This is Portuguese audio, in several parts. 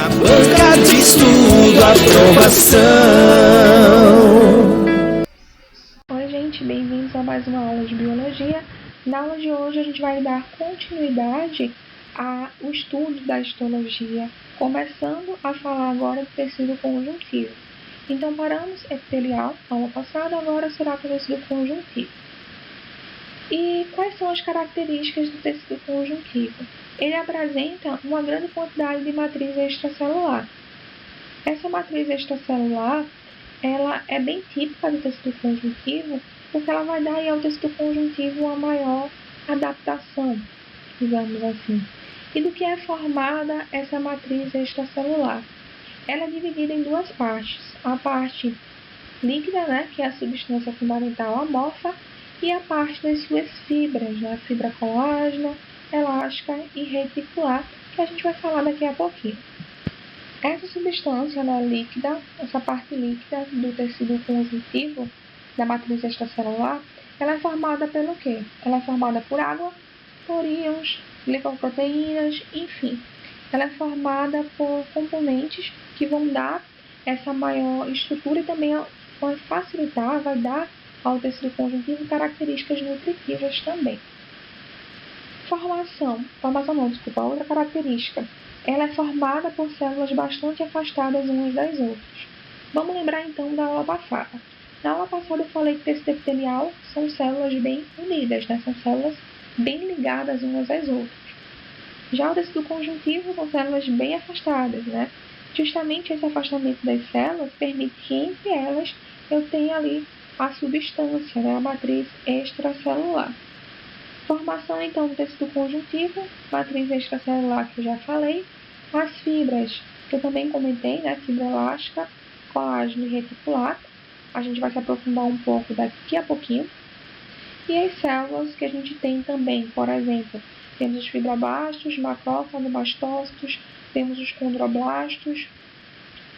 Na banca de estudo, aprovação. Oi, gente, bem-vindos a mais uma aula de biologia. Na aula de hoje a gente vai dar continuidade ao estudo da histologia, começando a falar agora do tecido conjuntivo. Então, paramos epitelial, aula passada, agora será com o tecido conjuntivo. E quais são as características do tecido conjuntivo? Ele apresenta uma grande quantidade de matriz extracelular. Essa matriz extracelular, ela é bem típica do tecido conjuntivo, porque ela vai dar ao tecido conjuntivo uma maior adaptação, digamos assim. E do que é formada essa matriz extracelular? Ela é dividida em duas partes. A parte líquida, que é a substância fundamental amorfa, e a parte das suas fibras, a fibra colágena, elástica e reticular, que a gente vai falar daqui a pouquinho. Essa substância líquida, essa parte líquida do tecido conjuntivo, da matriz extracelular, ela é formada pelo quê? Ela é formada por água, por íons, glicoproteínas, enfim. Ela é formada por componentes que vão dar essa maior estrutura e também vai facilitar, vai dar ao tecido conjuntivo características nutritivas também. Outra característica. Ela é formada por células bastante afastadas umas das outras. Vamos lembrar então da aula passada. Na aula passada eu falei que tecido epitelial são células bem unidas, são células bem ligadas umas às outras. Já o tecido conjuntivo são células bem afastadas, Justamente esse afastamento das células permite que entre elas eu tenha ali a substância, a matriz extracelular. Formação, então, do tecido conjuntivo, matriz extracelular, que eu já falei, as fibras, que eu também comentei, fibra elástica, colágeno e reticular, a gente vai se aprofundar um pouco daqui a pouquinho, e as células que a gente tem também, por exemplo, temos os fibroblastos, macrófagos, mastócitos, temos os condroblastos,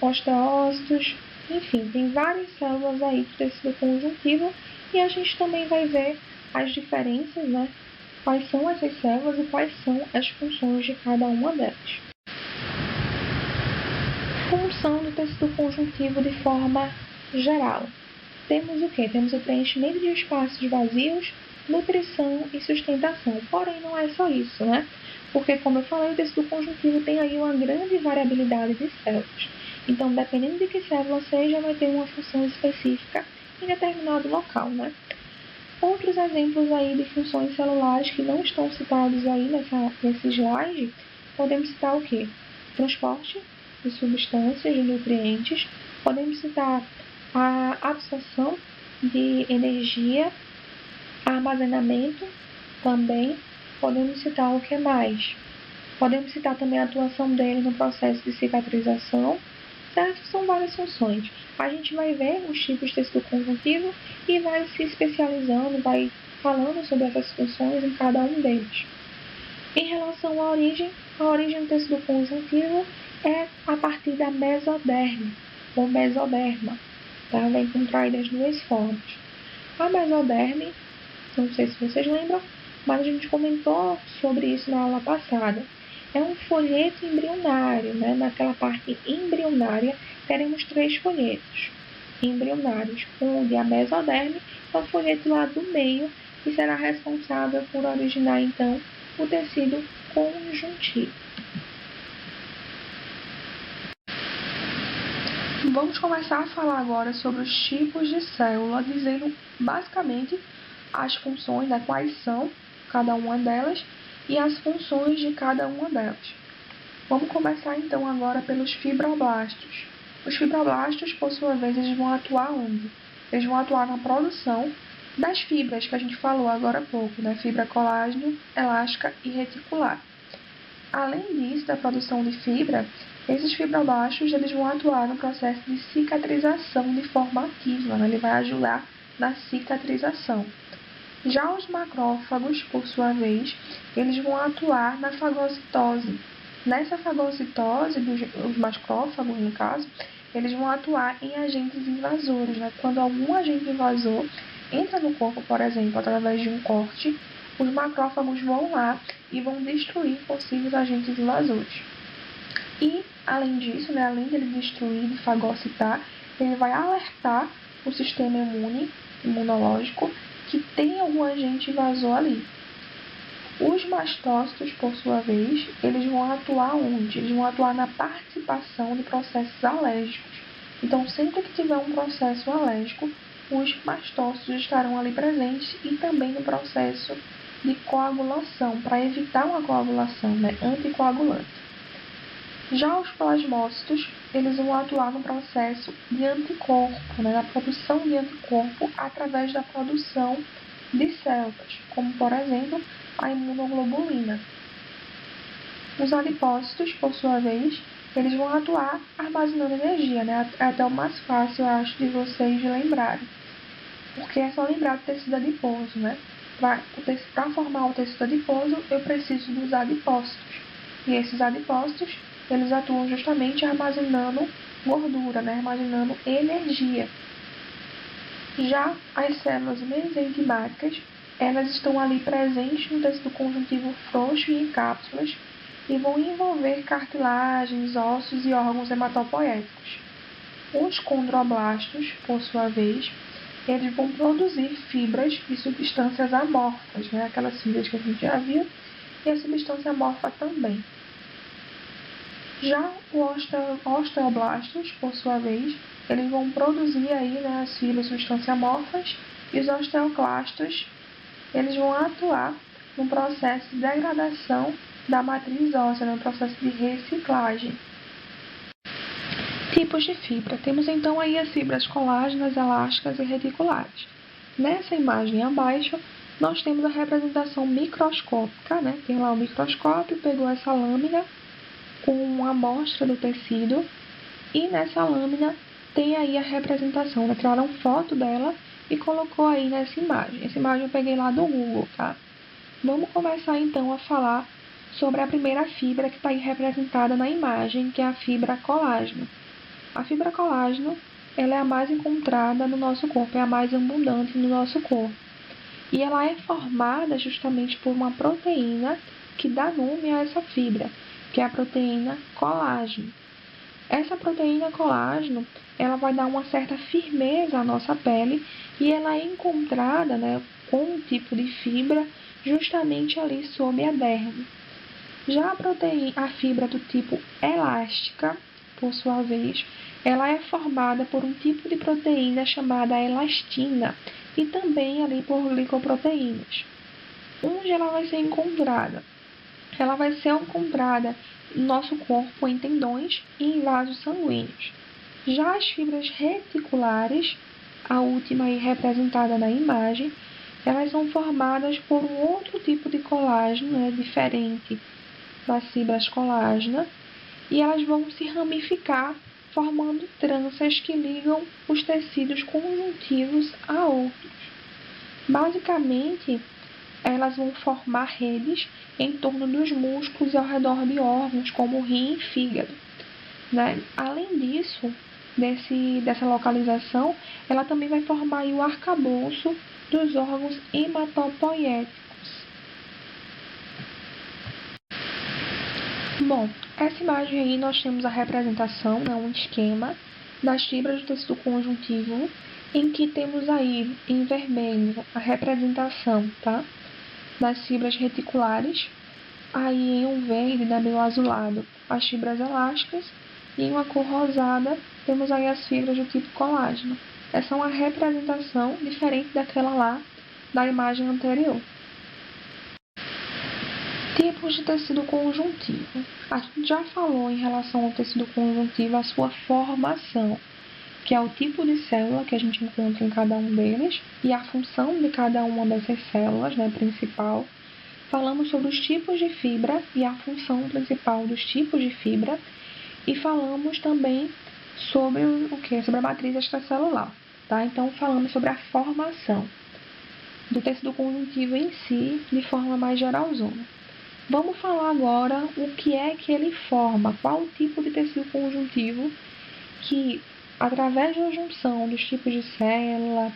osteócitos, enfim, tem várias células aí do tecido conjuntivo e a gente também vai ver as diferenças, quais são essas células e quais são as funções de cada uma delas. Função do tecido conjuntivo de forma geral. Temos o quê? Temos o preenchimento de espaços vazios, nutrição e sustentação. Porém, não é só isso, Porque, como eu falei, o tecido conjuntivo tem aí uma grande variabilidade de células. Então, dependendo de que célula seja, vai ter uma função específica em determinado local, Outros exemplos aí de funções celulares que não estão citados aí nesse slide, podemos citar o quê? Transporte de substâncias, de nutrientes, podemos citar a absorção de energia, armazenamento também, podemos citar o que mais? Podemos citar também a atuação dele no processo de cicatrização, certo? São várias funções. A gente vai ver os tipos de tecido conjuntivo e vai se especializando, vai falando sobre essas funções em cada um deles. Em relação à origem do tecido conjuntivo é a partir da mesoderme, ou mesoderma. Vai encontrar das duas formas. A mesoderme, não sei se vocês lembram, mas a gente comentou sobre isso na aula passada. É um folheto embrionário, Naquela parte embrionária, teremos 3 folhetos embrionários, onde a mesoderme é o folheto lá do meio, que será responsável por originar, então, o tecido conjuntivo. Vamos começar a falar agora sobre os tipos de célula, dizendo basicamente as funções, quais são cada uma delas e as funções de cada uma delas. Vamos começar então agora pelos fibroblastos. Os fibroblastos, por sua vez, eles vão atuar onde? Eles vão atuar na produção das fibras que a gente falou agora há pouco, fibra colágeno, elástica e reticular. Além disso, da produção de fibra, esses fibroblastos eles vão atuar no processo de cicatrização de forma ativa, Ele vai ajudar na cicatrização. Já os macrófagos, por sua vez, eles vão atuar na fagocitose. Nessa fagocitose, os macrófagos, no caso, eles vão atuar em agentes invasores. Quando algum agente invasor entra no corpo, por exemplo, através de um corte, os macrófagos vão lá e vão destruir possíveis agentes invasores. E Além disso, né, além de ele destruir, de fagocitar, ele vai alertar o sistema imunológico que tem algum agente invasor ali. Os mastócitos, por sua vez, eles vão atuar onde? Eles vão atuar na participação de processos alérgicos. Então, sempre que tiver um processo alérgico, os mastócitos estarão ali presentes e também no processo de coagulação, para evitar uma coagulação, né, anticoagulante. Já os plasmócitos, eles vão atuar no processo de anticorpo, né, na produção de anticorpo através da produção de células, como, por exemplo, a imunoglobulina. Os adipócitos, por sua vez, eles vão atuar armazenando energia, né? É até o mais fácil, eu acho, de vocês lembrarem. Porque é só lembrar do tecido adiposo, né? Para formar o tecido adiposo, eu preciso dos adipócitos. E esses adipócitos, eles atuam justamente armazenando gordura, né? Armazenando energia. Já as células mesenquimáticas, elas estão ali presentes no tecido conjuntivo frouxo e em cápsulas e vão envolver cartilagens, ossos e órgãos hematopoéticos. Os condroblastos, por sua vez, eles vão produzir fibras e substâncias amorfas, né? Aquelas fibras que a gente já viu, e a substância amorfa também. Já os osteoblastos, por sua vez, eles vão produzir aí, né, as fibras e substâncias amorfas, e os osteoclastos, eles vão atuar no processo de degradação da matriz óssea, no processo de reciclagem. Tipos de fibra. Temos então aí as fibras colágenas, elásticas e reticulares. Nessa imagem abaixo, nós temos a representação microscópica, né? Tem lá o microscópio, pegou essa lâmina com uma amostra do tecido e nessa lâmina tem aí a representação, né? Tiraram foto dela e colocou aí nessa imagem. Essa imagem eu peguei lá do Google, tá? Vamos começar então a falar sobre a primeira fibra que está aí representada na imagem, que é a fibra colágeno. A fibra colágeno, ela é a mais encontrada no nosso corpo, é a mais abundante no nosso corpo. E ela é formada justamente por uma proteína que dá nome a essa fibra, que é a proteína colágeno. Essa proteína colágeno, ela vai dar uma certa firmeza à nossa pele e ela é encontrada, né, com um tipo de fibra justamente ali sob a derme. Já a fibra do tipo elástica, por sua vez, ela é formada por um tipo de proteína chamada elastina e também ali por glicoproteínas. Onde ela vai ser encontrada? Ela vai ser encontrada no nosso corpo em tendões e em vasos sanguíneos. Já as fibras reticulares, a última aí representada na imagem, elas são formadas por um outro tipo de colágeno, né, diferente das fibras colágenas, e elas vão se ramificar, formando tranças que ligam os tecidos conjuntivos a outros. Basicamente, elas vão formar redes em torno dos músculos e ao redor de órgãos, como o rim e fígado, né? Além disso, dessa localização, ela também vai formar aí o arcabouço dos órgãos hematopoéticos. Bom, essa imagem aí nós temos a representação, né, um esquema das fibras do tecido conjuntivo, em que temos aí em vermelho a representação, tá, das fibras reticulares, aí em um verde, né, meio azulado, as fibras elásticas, e em uma cor rosada temos aí as fibras do tipo colágeno. Essa é uma representação diferente daquela lá da imagem anterior. Tipos de tecido conjuntivo. A gente já falou em relação ao tecido conjuntivo, a sua formação, que é o tipo de célula que a gente encontra em cada um deles e a função de cada uma dessas células, né, principal. Falamos sobre os tipos de fibra e a função principal dos tipos de fibra e falamos também sobre o que? Sobre a matriz extracelular, tá? Então falamos sobre a formação do tecido conjuntivo em si, de forma mais geralzona. Vamos falar agora o que é que ele forma, qual o tipo de tecido conjuntivo que, através da junção dos tipos de célula,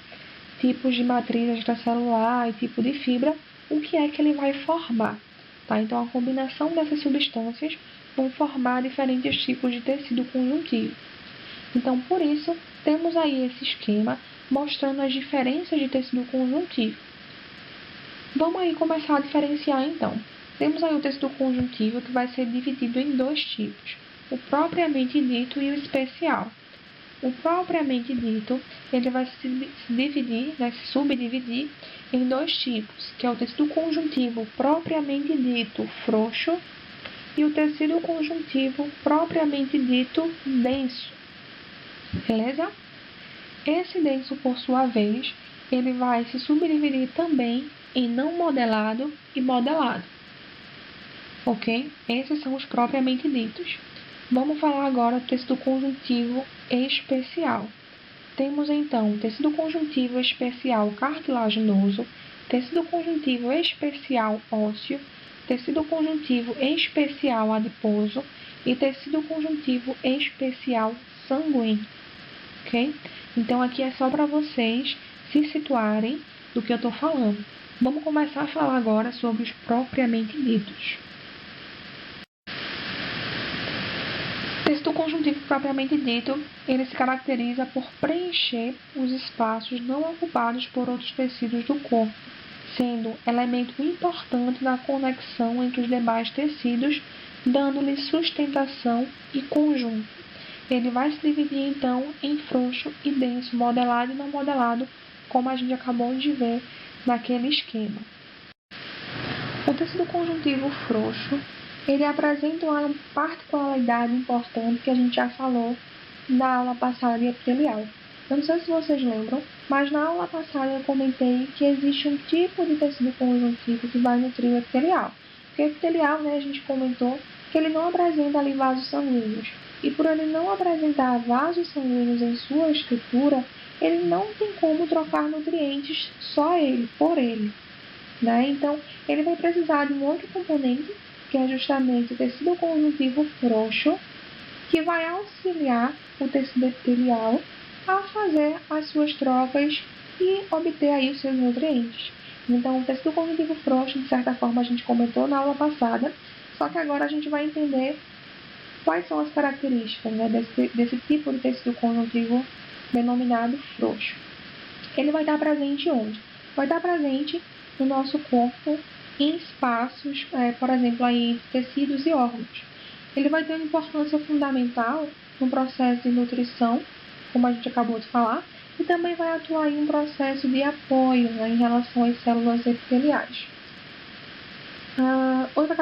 tipos de matriz extracelular e tipo de fibra, o que é que ele vai formar. Tá? Então, a combinação dessas substâncias vão formar diferentes tipos de tecido conjuntivo. Então, por isso, temos aí esse esquema mostrando as diferenças de tecido conjuntivo. Vamos aí começar a diferenciar, então. Temos aí o tecido conjuntivo que vai ser dividido em dois tipos, o propriamente dito e o especial. O propriamente dito, ele vai se dividir, se subdividir em dois tipos, que é o tecido conjuntivo propriamente dito frouxo e o tecido conjuntivo propriamente dito denso. Beleza? Esse denso, por sua vez, ele vai se subdividir também em não modelado e modelado. Ok? Esses são os propriamente ditos. Vamos falar agora do tecido conjuntivo especial. Temos então o tecido conjuntivo especial cartilaginoso, tecido conjuntivo especial ósseo, tecido conjuntivo especial adiposo e tecido conjuntivo especial sanguíneo. Ok? Então aqui é só para vocês se situarem do que eu estou falando. Vamos começar a falar agora sobre os propriamente ditos. O tecido conjuntivo propriamente dito, ele se caracteriza por preencher os espaços não ocupados por outros tecidos do corpo, sendo elemento importante na conexão entre os demais tecidos, dando-lhe sustentação e conjunto. Ele vai se dividir, então, em frouxo e denso, modelado e não modelado, como a gente acabou de ver naquele esquema. O tecido conjuntivo frouxo, ele apresenta uma particularidade importante que a gente já falou na aula passada de epitelial. Eu não sei se vocês lembram, mas na aula passada eu comentei que existe um tipo de tecido conjuntivo que vai nutrir o epitelial. Porque o epitelial, a gente comentou que ele não apresenta ali vasos sanguíneos. E por ele não apresentar vasos sanguíneos em sua estrutura, ele não tem como trocar nutrientes só ele, por ele. Então, ele vai precisar de um outro componente, que é justamente o tecido conjuntivo frouxo, que vai auxiliar o tecido epitelial a fazer as suas trocas e obter aí os seus nutrientes. Então, o tecido conjuntivo frouxo, de certa forma, a gente comentou na aula passada, só que agora a gente vai entender quais são as características desse tipo de tecido conjuntivo denominado frouxo. Ele vai estar presente onde? Vai estar presente no nosso corpo em espaços, por exemplo, aí, entre tecidos e órgãos. Ele vai ter uma importância fundamental no processo de nutrição, como a gente acabou de falar, e também vai atuar em um processo de apoio em relação às células epiteliais. Outra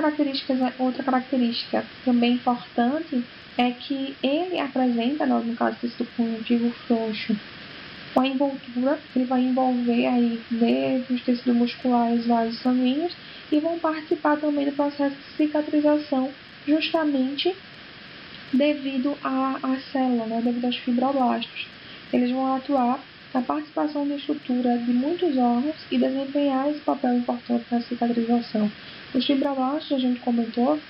característica também importante é que ele apresenta, no caso do tecido conjuntivo frouxo, uma envoltura, ele vai envolver aí desde os tecidos musculares, vasos sanguíneos, e vão participar também do processo de cicatrização, justamente devido à célula, devido aos fibroblastos. Eles vão atuar na participação na estrutura de muitos órgãos e desempenhar esse papel importante na cicatrização. Os fibroblastos, a gente comentou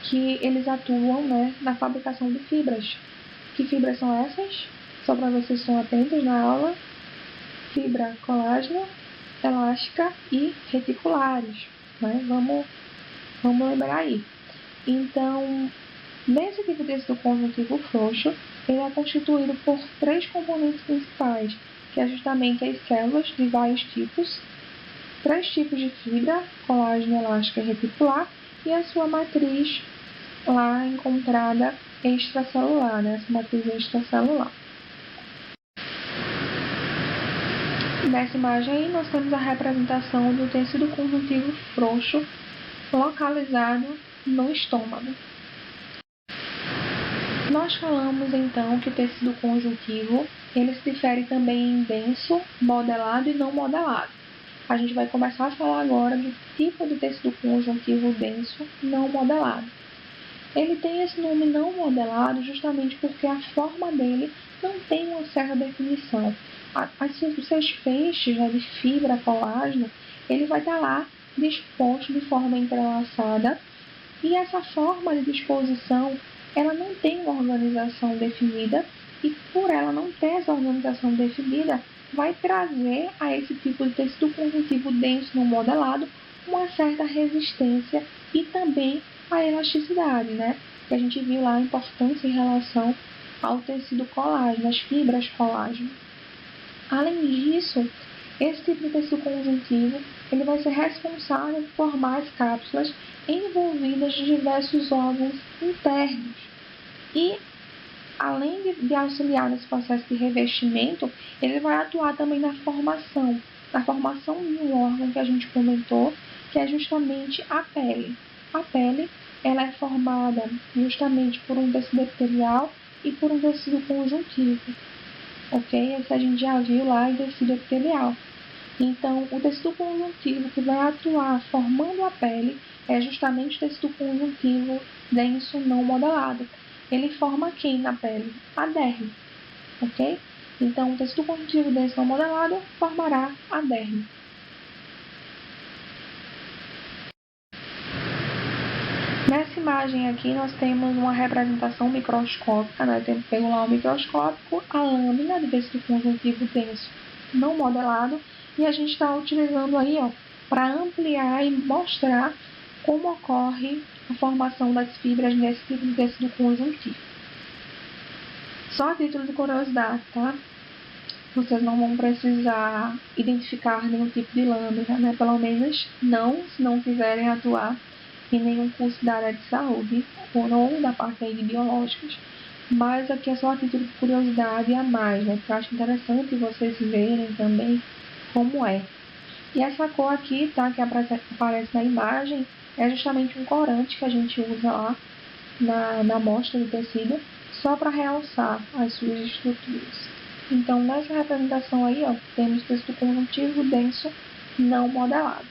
que eles atuam na fabricação de fibras. Que fibras são essas? Só para vocês estão atentos na aula. Fibra colágena, elástica e reticulares. Vamos lembrar aí. Então, nesse tipo de tecido conjuntivo frouxo, ele é constituído por três componentes principais, que é justamente as células de vários tipos, três tipos de fibra, colágeno, elástica e reticular, e a sua matriz lá encontrada extracelular, essa matriz extracelular. Nessa imagem aí, nós temos a representação do tecido conjuntivo frouxo localizado no estômago. Nós falamos então que o tecido conjuntivo ele se difere também em denso, modelado e não modelado. A gente vai começar a falar agora do tipo de tecido conjuntivo denso não modelado. Ele tem esse nome não modelado justamente porque a forma dele não tem uma certa definição. Os seus feixes de fibra colágeno, ele vai estar lá disposto de forma entrelaçada, e essa forma de disposição ela não tem uma organização definida, e por ela não ter essa organização definida, vai trazer a esse tipo de tecido conjuntivo denso não modelado uma certa resistência e também a elasticidade, que a gente viu lá a importância em relação ao tecido colágeno, as fibras colágeno. Além disso, esse tipo de tecido conjuntivo ele vai ser responsável por formar as cápsulas envolvidas de diversos órgãos internos. E, além de auxiliar nesse processo de revestimento, ele vai atuar também na formação de um órgão que a gente comentou, que é justamente a pele. A pele ela é formada justamente por um tecido epitelial e por um tecido conjuntivo. Ok? Esse a gente já viu lá em tecido epitelial. Então, o tecido conjuntivo que vai atuar formando a pele é justamente o tecido conjuntivo denso não modelado. Ele forma quem na pele? A derme. Ok? Então, o tecido conjuntivo denso não modelado formará a derme. Nessa imagem aqui, nós temos uma representação microscópica, né? Pelo lá o microscópico, a lâmina de tecido conjuntivo denso não modelado, e a gente está utilizando aí, para ampliar e mostrar como ocorre a formação das fibras nesse tipo de tecido conjuntivo. Só a título de curiosidade, tá? Vocês não vão precisar identificar nenhum tipo de lâmina, né? Pelo menos não, se não quiserem atuar em nenhum curso da área de saúde ou da parte aí de biológicas. Mas aqui é só a título de curiosidade a mais, né? Porque eu acho interessante vocês verem também como é. E essa cor aqui, tá? Que aparece na imagem, é justamente um corante que a gente usa lá na amostra do tecido, só para realçar as suas estruturas. Então, nessa representação aí, temos tecido conjuntivo denso não modelado.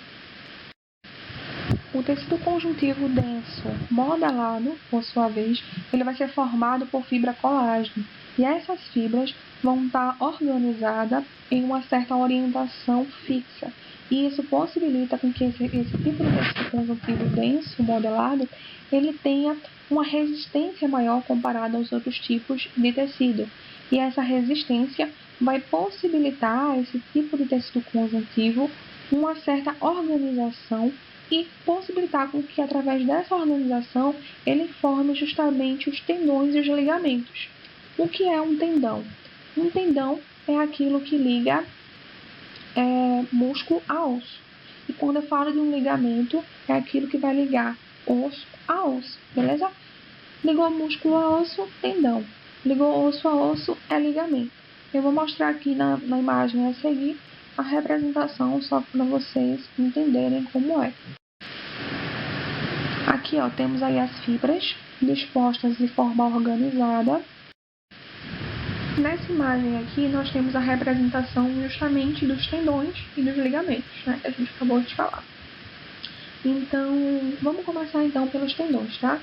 O tecido conjuntivo denso modelado, por sua vez, ele vai ser formado por fibra colágeno. E essas fibras vão estar organizadas em uma certa orientação fixa. E isso possibilita com que esse tipo de tecido conjuntivo denso modelado ele tenha uma resistência maior comparada aos outros tipos de tecido. E essa resistência vai possibilitar a esse tipo de tecido conjuntivo uma certa organização e possibilitar com que, através dessa organização, ele forme justamente os tendões e os ligamentos. O que é um tendão? Um tendão é aquilo que liga músculo a osso. E quando eu falo de um ligamento, é aquilo que vai ligar osso a osso, beleza? Ligou músculo a osso, tendão. Ligou osso a osso, é ligamento. Eu vou mostrar aqui na imagem a seguir a representação, só para vocês entenderem como é. Aqui, temos aí as fibras dispostas de forma organizada. Nessa imagem aqui, nós temos a representação justamente dos tendões e dos ligamentos, né, que a gente acabou de falar. Então, vamos começar então pelos tendões, tá?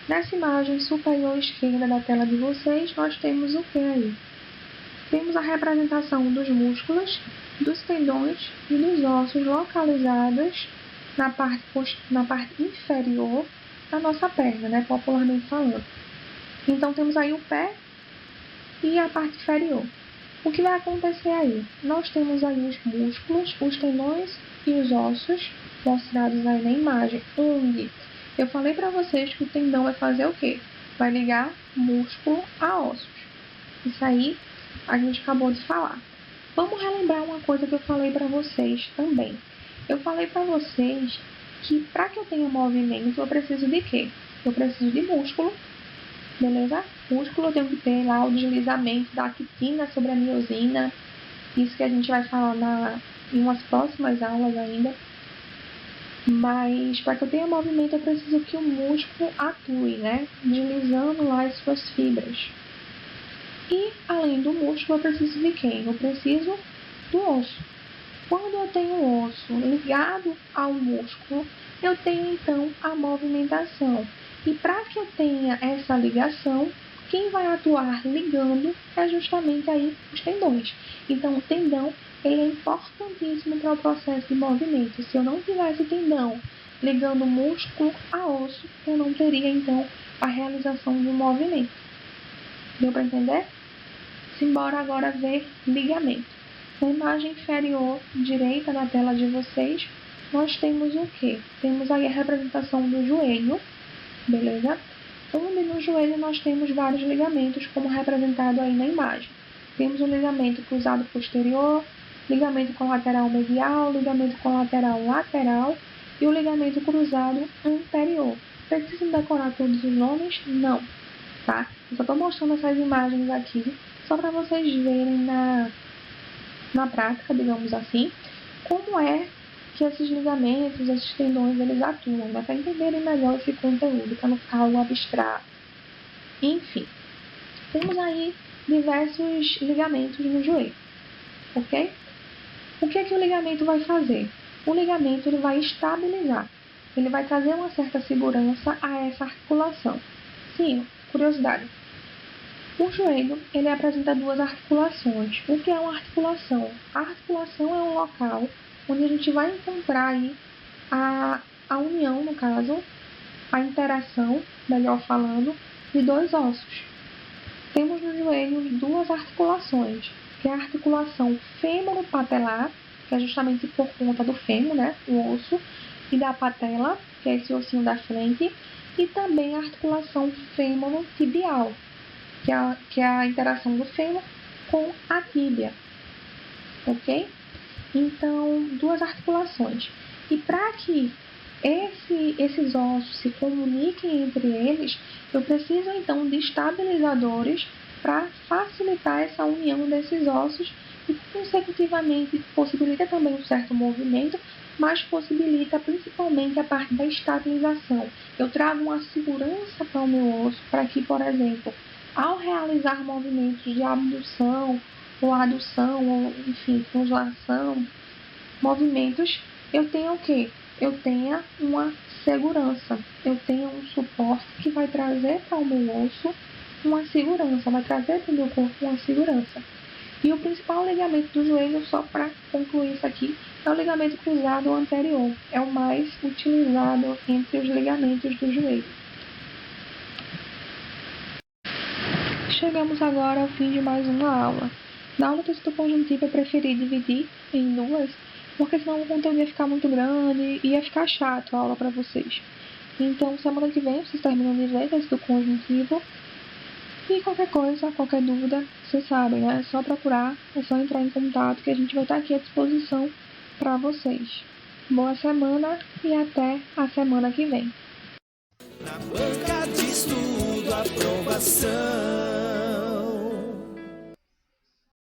Nessa imagem superior esquerda da tela de vocês, nós temos o que aí? Temos a representação dos músculos, dos tendões e dos ossos localizados na parte inferior da nossa perna, né, popularmente falando. Então, temos aí o pé e a parte inferior. O que vai acontecer aí? Nós temos aí os músculos, os tendões e os ossos mostrados aí na imagem, onde eu falei para vocês que o tendão vai fazer o quê? Vai ligar músculo a ossos. Isso aí a gente acabou de falar. Vamos relembrar uma coisa que eu falei para vocês também. Eu falei para vocês que para que eu tenha movimento, eu preciso de quê? Eu preciso de músculo, beleza? Músculo eu tenho que ter lá o deslizamento da actina sobre a miosina, isso que a gente vai falar em umas próximas aulas ainda. Mas para que eu tenha movimento, eu preciso que o músculo atue, né? Deslizando lá as suas fibras. E, além do músculo, eu preciso de quem? Eu preciso do osso. Quando eu tenho o osso ligado ao músculo, eu tenho então a movimentação. E para que eu tenha essa ligação, quem vai atuar ligando é justamente aí os tendões. Então, o tendão ele é importantíssimo para o processo de movimento. Se eu não tivesse tendão ligando músculo a osso, eu não teria então a realização de um movimento. Deu para entender? Simbora agora ver ligamento. Na imagem inferior direita da tela de vocês, nós temos o quê? Temos aí a representação do joelho, beleza? onde no joelho nós temos vários ligamentos, como representado aí na imagem. Temos o ligamento cruzado posterior, ligamento colateral medial, ligamento colateral lateral e o ligamento cruzado anterior. Precisam decorar todos os nomes? Não, tá? Eu só estou mostrando essas imagens aqui só para vocês verem na prática, digamos assim, como é que esses ligamentos, esses tendões, eles atuam, né? Para entenderem melhor esse conteúdo, para não ficar algo abstrato. Enfim, temos aí diversos ligamentos no joelho, ok? O que é que o ligamento vai fazer? O ligamento ele vai estabilizar, ele vai trazer uma certa segurança a essa articulação. Sim, curiosidade. O joelho ele apresenta duas articulações. O que é uma articulação? A articulação é um local onde a gente vai encontrar aí a união, no caso, a interação, melhor falando, de dois ossos. Temos no joelho duas articulações, que é a articulação fêmuro-patelar, que é justamente por conta do fêmur, né, o osso, e da patela, que é esse ossinho da frente, e também a articulação fêmuro-tibial, que é a interação do fêmur com a tíbia, ok? Então, duas articulações. E para que esses ossos se comuniquem entre eles, eu preciso então de estabilizadores para facilitar essa união desses ossos e, consecutivamente, possibilita também um certo movimento, mas possibilita principalmente a parte da estabilização. Eu trago uma segurança para o meu osso para que, por exemplo, ao realizar movimentos de abdução ou adução, ou enfim, translação, movimentos, eu tenha o quê? Eu tenha uma segurança, eu tenha um suporte que vai trazer para o meu osso uma segurança, vai trazer para o meu corpo uma segurança. E o principal ligamento do joelho, só para concluir isso aqui, é o ligamento cruzado anterior. É o mais utilizado entre os ligamentos do joelho. Chegamos agora ao fim de mais uma aula. Na aula do tecido conjuntivo eu preferi dividir em duas, porque senão o conteúdo ia ficar muito grande e ia ficar chato a aula para vocês. Então, semana que vem vocês terminam de ver tecido conjuntivo. E qualquer coisa, qualquer dúvida, vocês sabem, né? É só procurar, é só entrar em contato que a gente vai estar aqui à disposição para vocês. Boa semana e até a semana que vem. Na banca de estudo, aprovação.